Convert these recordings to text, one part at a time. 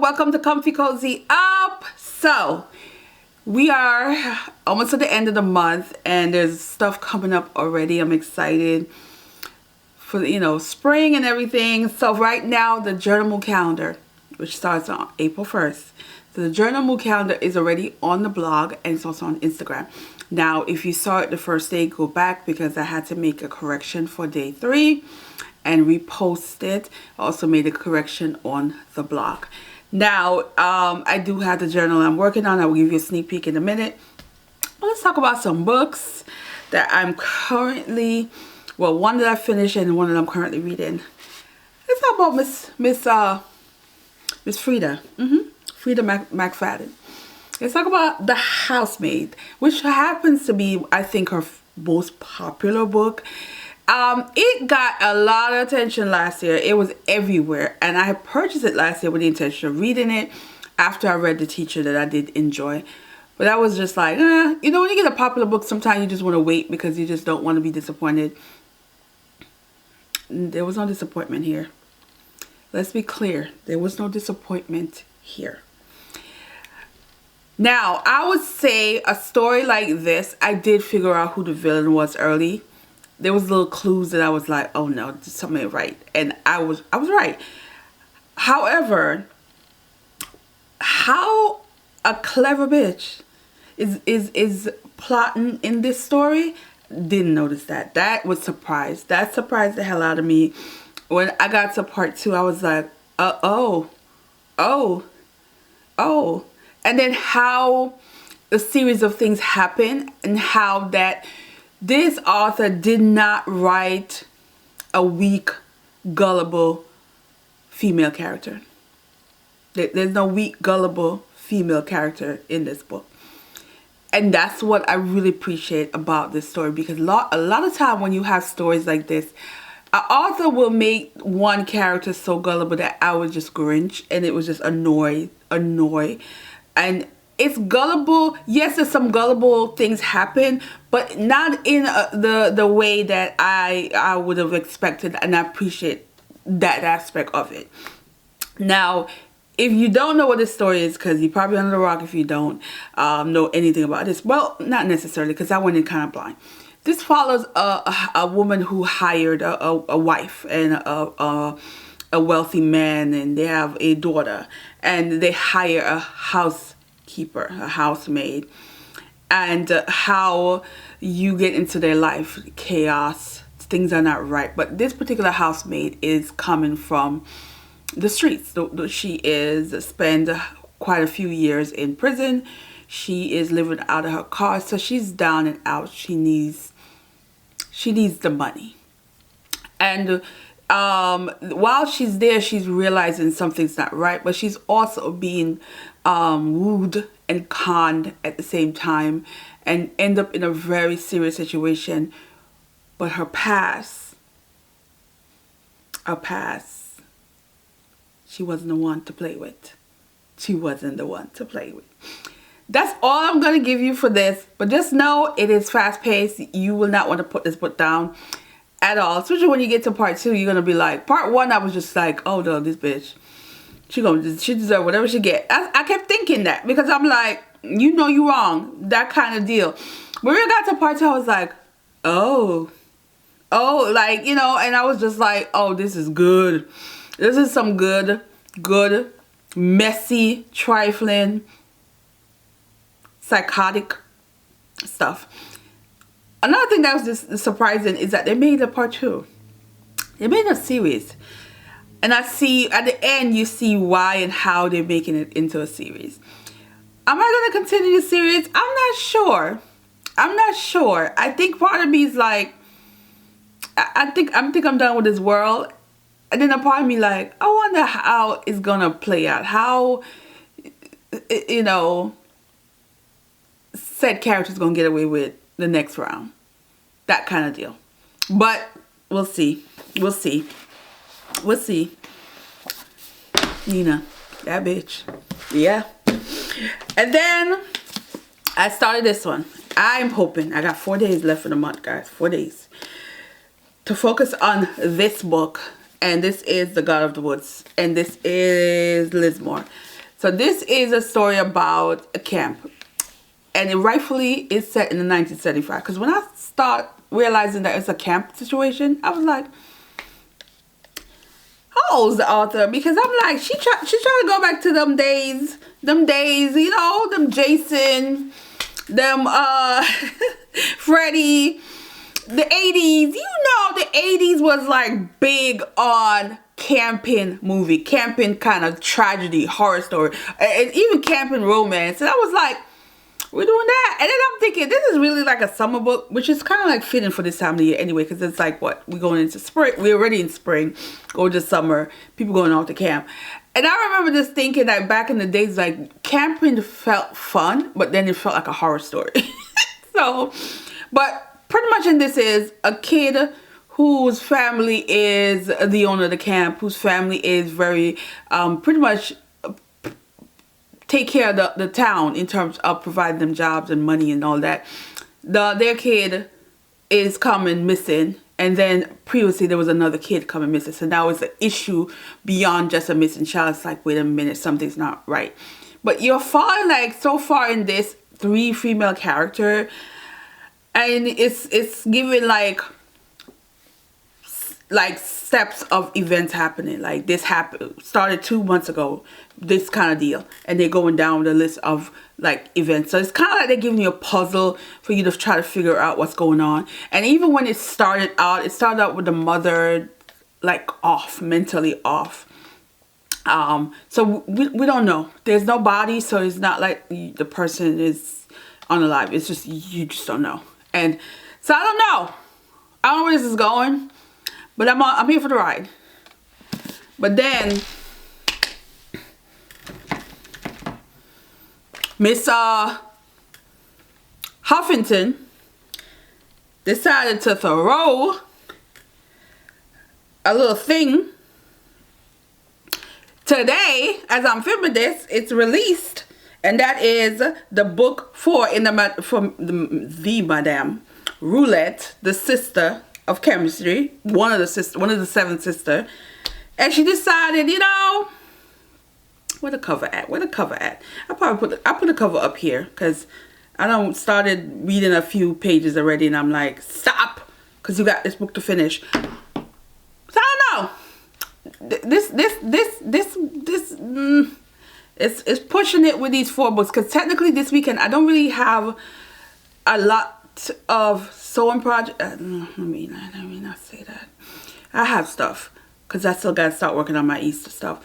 welcome to Comfy Cozy Up. So we are almost at the end of the month and there's stuff coming up already. I'm excited for, spring and everything. So right now the journal calendar, which starts on April 1st. So the journal calendar is already on the blog and it's also on Instagram. Now, if you saw it the first day, go back because I had to make a correction for day 3 and repost it. I also made a correction on the blog. Now, I do have the journal I'm working on. I will give you a sneak peek in a minute. But let's talk about some books that I'm currently, well, one that I finished and one that I'm currently reading. Let's talk about Miss Frida. Frida McFadden. Let's talk about The Housemaid, which happens to be, I think, her most popular book. It got a lot of attention last year. It was everywhere, and I purchased it last year with the intention of reading it after I read The Teacher that I did enjoy. But I was just like, when you get a popular book, sometimes you just want to wait because you just don't want to be disappointed. There was no disappointment here. Let's be clear. There was no disappointment here. Now, I would say a story like this, I did figure out who the villain was early. There was little clues that I was like, oh no, something ain't right. And I was right. However, how a clever bitch is plotting in this story, didn't notice that. That was surprised. That surprised the hell out of me. When I got to part 2, I was like, oh. And then how a series of things happen and how that this author did not write a weak, gullible female character. There's no weak, gullible female character in this book. And that's what I really appreciate about this story, because a lot of time when you have stories like this, an author will make one character so gullible that I would just cringe and it was just annoy. And it's gullible. Yes, there's some gullible things happen, but not in the way that I would have expected, and I appreciate that aspect of it. Now, if you don't know what this story is, because you're probably under the rock if you don't know anything about this. Well, not necessarily, because I went in kind of blind. This follows a woman who hired a wife and a wealthy man, and they have a daughter, and they hire a housekeeper, a housemaid, and how you get into their life, chaos, things are not right. But this particular housemaid is coming from the streets. She is spent quite a few years in prison. She is living out of her car, so she's down and out. She needs the money. And while she's there, she's realizing something's not right, but she's also being wooed and conned at the same time and end up in a very serious situation. But her past, she wasn't the one to play with. She wasn't the one to play with. That's all I'm going to give you for this. But just know it is fast-paced. You will not want to put this book down at all. Especially when you get to part 2, you're going to be like, part 1, I was just like, oh no, this bitch. She deserve whatever she get. I kept thinking that because I'm like, you know you wrong. That kind of deal. When we got to part 2, I was like, oh, like, and I was just like, oh, this is good. This is some good, messy, trifling, psychotic stuff. Another thing that was just surprising is that they made a part 2. They made a series. And I see, at the end, you see why and how they're making it into a series. Am I going to continue the series? I'm not sure. I think part of me is like, I think I'm done with this world. And then a part of me like, I wonder how it's going to play out. How, said character's going to get away with the next round. That kind of deal. But we'll see. Nina, that bitch. Yeah. And then I started this one. I'm hoping, I got 4 days left in the month, guys. 4 days to focus on this book. And this is The God of the Woods. And this is Lismore. So this is a story about a camp, and it rightfully is set in the 1975. Because when I start realizing that it's a camp situation, I was like, how old's the author? Because I'm like, she's trying to go back to them days, you know, them Jason, them Freddie, the 80s. You know, the 80s was like big on camping movie, camping kind of tragedy, horror story, and even camping romance. And I was like, we're doing that. And then I'm thinking, this is really like a summer book, which is kind of like fitting for this time of the year anyway, because it's like, what, we're going into spring, we're already in spring, going to summer, people going off to camp. And I remember just thinking that back in the days, like, camping felt fun, but then it felt like a horror story. So, but pretty much in this is a kid whose family is the owner of the camp, whose family is very, pretty much take care of the town in terms of providing them jobs and money and all that. Their kid is coming missing, and then previously there was another kid coming missing. So now it's an issue beyond just a missing child. It's like, wait a minute, something's not right. But you're following, like, so far in this, 3 female character, and it's giving like steps of events happening. Like, this started 2 months ago, this kind of deal, and they're going down the list of like events. So it's kind of like they're giving you a puzzle for you to try to figure out what's going on. And even when it started out with the mother like mentally off. So we don't know. There's no body, so it's not like the person is unalive. It's just, you just don't know. And so I don't know where this is going, but I'm here for the ride. But then Miss Huffington decided to throw a little thing. Today, as I'm filming this, it's released, and that is the book 4 in from the Madame Roulette, the sister of chemistry, one of the 7 sisters, and she decided, you know, where the cover at? I'll put the cover up here, because I started reading a few pages already, and I'm like, stop, because you got this book to finish. So I don't know. It's pushing it with these 4 books, because technically this weekend I don't really have a lot of sewing project. Let me not say that. I have stuff, because I still gotta start working on my Easter stuff.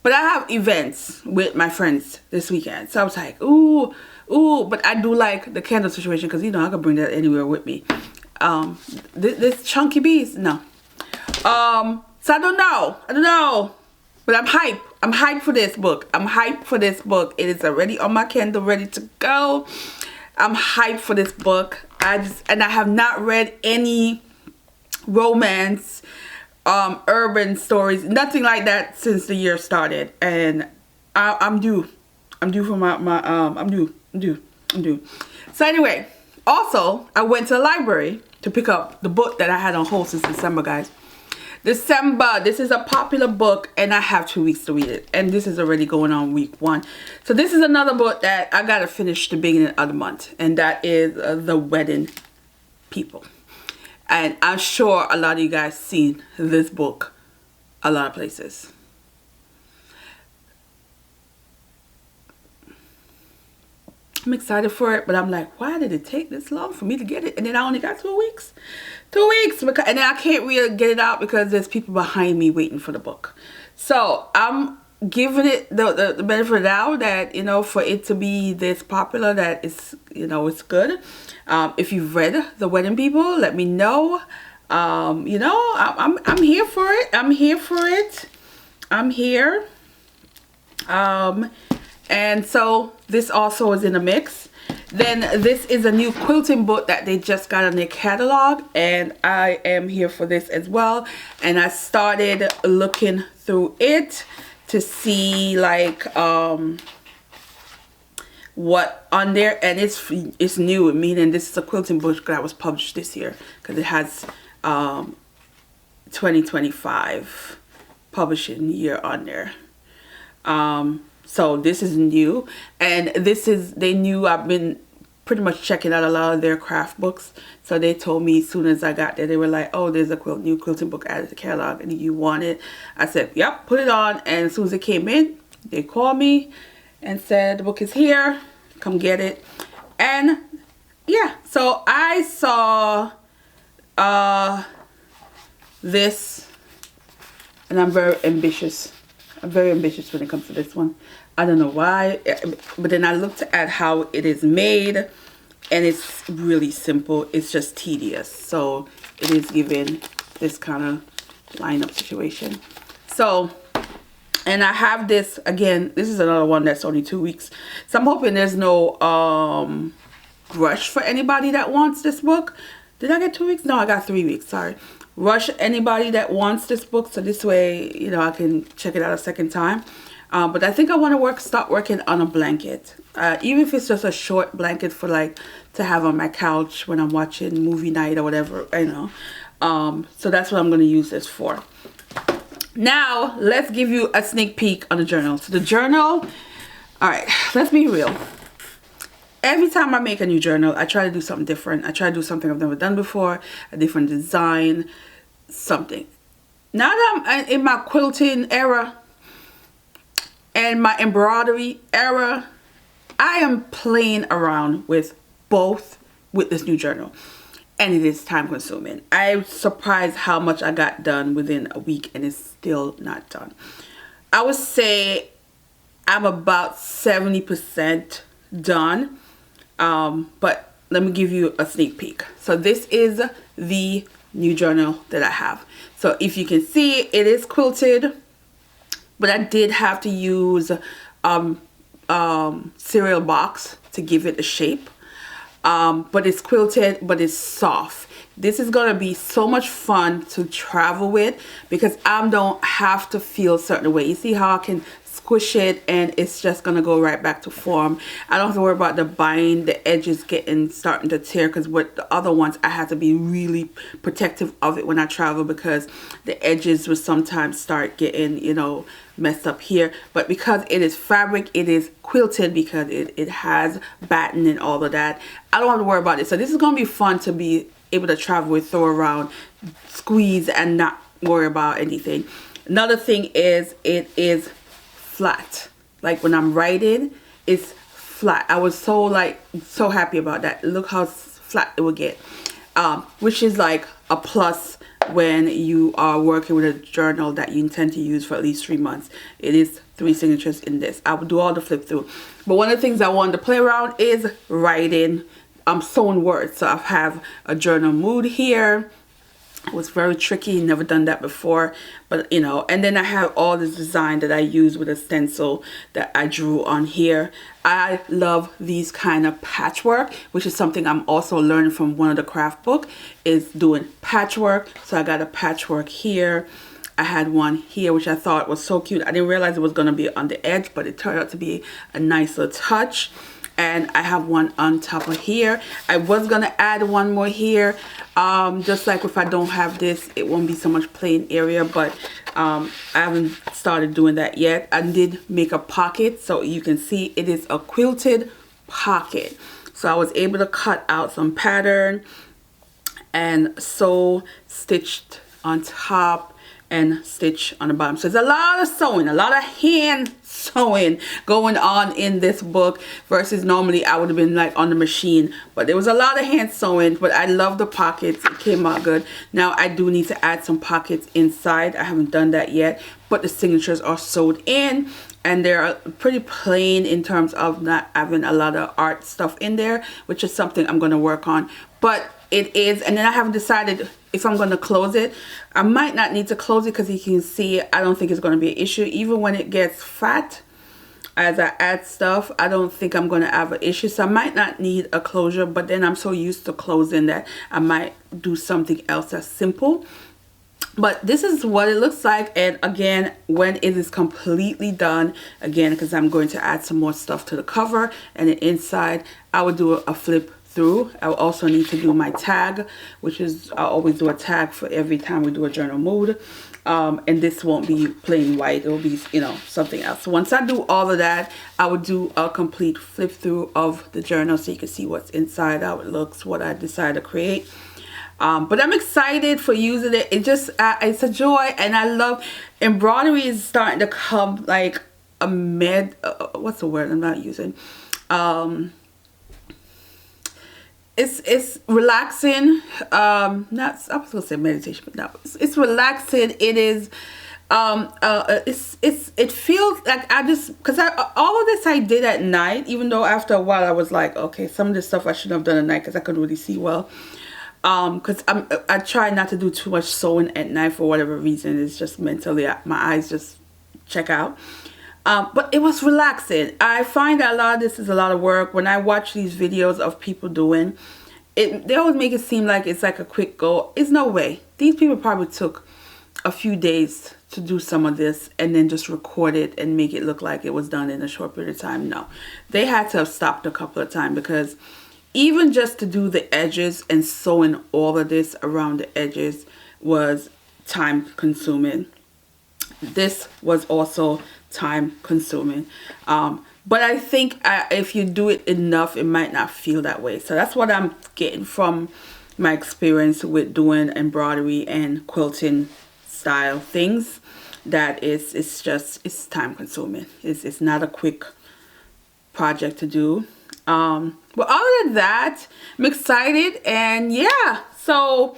But I have events with my friends this weekend. So I was like, ooh. But I do like the candle situation, because, you know, I can bring that anywhere with me. This chunky bees, no. So I don't know. But I'm hyped. I'm hyped for this book. It is already on my Kindle, ready to go. I'm hyped for this book. I have not read any romance, urban stories, nothing like that since the year started, and I'm due for I'm due. So anyway, also I went to the library to pick up the book that I had on hold since December, guys. December. This is a popular book, and I have 2 weeks to read it, and this is already going on week 1. So this is another book that I gotta finish the beginning of the month, and that is The Wedding People. And I'm sure a lot of you guys seen this book a lot of places. I'm excited for it, but I'm like, why did it take this long for me to get it? And then I only got 2 weeks. 2 weeks, and then I can't really get it out because there's people behind me waiting for the book. So I'm giving it the benefit of the doubt that, you know, for it to be this popular, that it's, you know, it's good. If you've read The Wedding People, let me know. You know, I'm here for it. I'm here. And so this also is in the mix. Then this is a new quilting book that they just got on their catalog, and I am here for this as well. And I started looking through it to see like what on there, and it's new, meaning this is a quilting book that was published this year, because it has 2025 publishing year on there. So this is new, and they knew I've been pretty much checking out a lot of their craft books. So they told me as soon as I got there, they were like, oh, there's a new quilting book added to the catalog and you want it. I said, yep, put it on. And as soon as it came in, they called me and said, the book is here, come get it. And yeah, so I saw this, and I'm very ambitious. I'm very ambitious when it comes to this one. I don't know why, but then I looked at how it is made, and it's really simple. It's just tedious. So it is given this kind of lineup situation. So, and I have this, again, this is another one that's only 2 weeks. So I'm hoping there's no rush for anybody that wants this book. Did I get 2 weeks? No, I got 3 weeks, sorry. Rush anybody that wants this book, so this way, you know, I can check it out a second time. But I think I want to start working on a blanket, even if it's just a short blanket for like to have on my couch when I'm watching movie night or whatever, you know. So that's what I'm going to use this for. Now let's give you a sneak peek on the journal. So the journal, all right, let's be real. Every time I make a new journal, I try to do something different. I try to do something I've never done before, a different design, something. Now that I'm in my quilting era and my embroidery era, I am playing around with both with this new journal, and it is time consuming. I'm surprised how much I got done within a week, and it's still not done. I would say I'm about 70% done, but let me give you a sneak peek. So this is the new journal that I have. So if you can see, it is quilted, but I did have to use cereal box to give it a shape. But it's quilted, but it's soft. This is gonna be so much fun to travel with because I don't have to feel a certain way. You see how I can squish it and it's just gonna go right back to form. I don't have to worry about the bind, the edges starting to tear, because with the other ones I had to be really protective of it when I travel because the edges will sometimes start getting, you know, messed up here. But because it is fabric, it is quilted, because it has batten and all of that, I don't have to worry about it. So this is gonna be fun to be able to travel with, throw around, squeeze, and not worry about anything. Another thing is it is flat. Like when I'm writing, it's flat. I was so happy about that. Look how flat it will get, which is like a plus when you are working with a journal that you intend to use for at least 3 months. It is 3 signatures in this. I will do all the flip through, but one of the things I wanted to play around is writing. I'm sewing words, so I have a journal mood here. It was very tricky, never done that before, but you know. And then I have all this design that I use with a stencil that I drew on here. I love these kind of patchwork, which is something I'm also learning from one of the craft book, is doing patchwork. So I got a patchwork here. I had one here, which I thought was so cute. I didn't realize it was going to be on the edge, but it turned out to be a nice little touch. And I have one on top of here. I was gonna add one more here, just like if I don't have this, it won't be so much plain area, but I haven't started doing that yet. I did make a pocket, so you can see it is a quilted pocket. So I was able to cut out some pattern and sew, stitched on top and stitch on the bottom. So there's a lot of sewing, a lot of hand sewing going on in this book versus normally I would have been like on the machine, but there was a lot of hand sewing. But I love the pockets, it came out good. Now I do need to add some pockets inside. I haven't done that yet, but the signatures are sewed in and they're pretty plain in terms of not having a lot of art stuff in there, which is something I'm going to work on. But it is, and then I haven't decided if I'm going to close it. I might not need to close it because you can see I don't think it's going to be an issue. Even when it gets fat, as I add stuff, I don't think I'm going to have an issue. So I might not need a closure, but then I'm so used to closing that I might do something else that's simple. But this is what it looks like, and again, when it is completely done, again, because I'm going to add some more stuff to the cover and the inside, I will do a flip through. I also need to do my tag, which is I always do a tag for every time we do a journal mood. And this won't be plain white, it will be, you know, something else. So once I do all of that, I would do a complete flip through of the journal so you can see what's inside, how it looks, what I decide to create. But I'm excited for using it. It just it's a joy, and I love embroidery. Is starting to come like a what's the word I'm not using, it's relaxing. Not, I was gonna say meditation, but no, it's relaxing. It is it feels like I just, because all of this I did at night, even though after a while I was like, okay, some of this stuff I shouldn't have done at night because I couldn't really see well. Because I try not to do too much sewing at night for whatever reason. It's just mentally my eyes just check out. But it was relaxing. I find that a lot of this is a lot of work. When I watch these videos of people doing it, they always make it seem like it's like a quick go. It's no way. These people probably took a few days to do some of this and then just record it and make it look like it was done in a short period of time. No, they had to have stopped a couple of times, because even just to do the edges and sewing all of this around the edges was time consuming. This was also time consuming. But I think if you do it enough, it might not feel that way. So that's what I'm getting from my experience with doing embroidery and quilting style things. That it's time consuming. It's not a quick project to do. But other than that, I'm excited, and yeah, so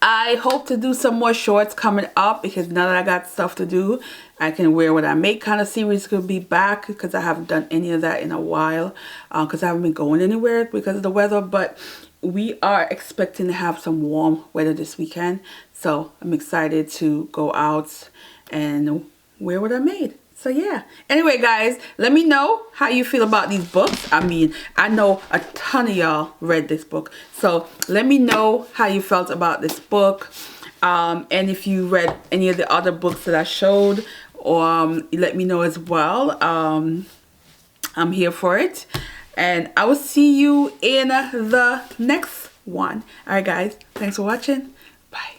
I hope to do some more shorts coming up, because now that I got stuff to do, I can wear what I make kind of series could be back, because I haven't done any of that in a while, because I haven't been going anywhere because of the weather. But we are expecting to have some warm weather this weekend, so I'm excited to go out and wear what I made. So yeah, anyway guys, let me know how you feel about these books. I mean, I know a ton of y'all read this book, so let me know how you felt about this book, and if you read any of the other books that I showed, or let me know as well. I'm here for it, and I will see you in the next one. All right guys, thanks for watching. Bye.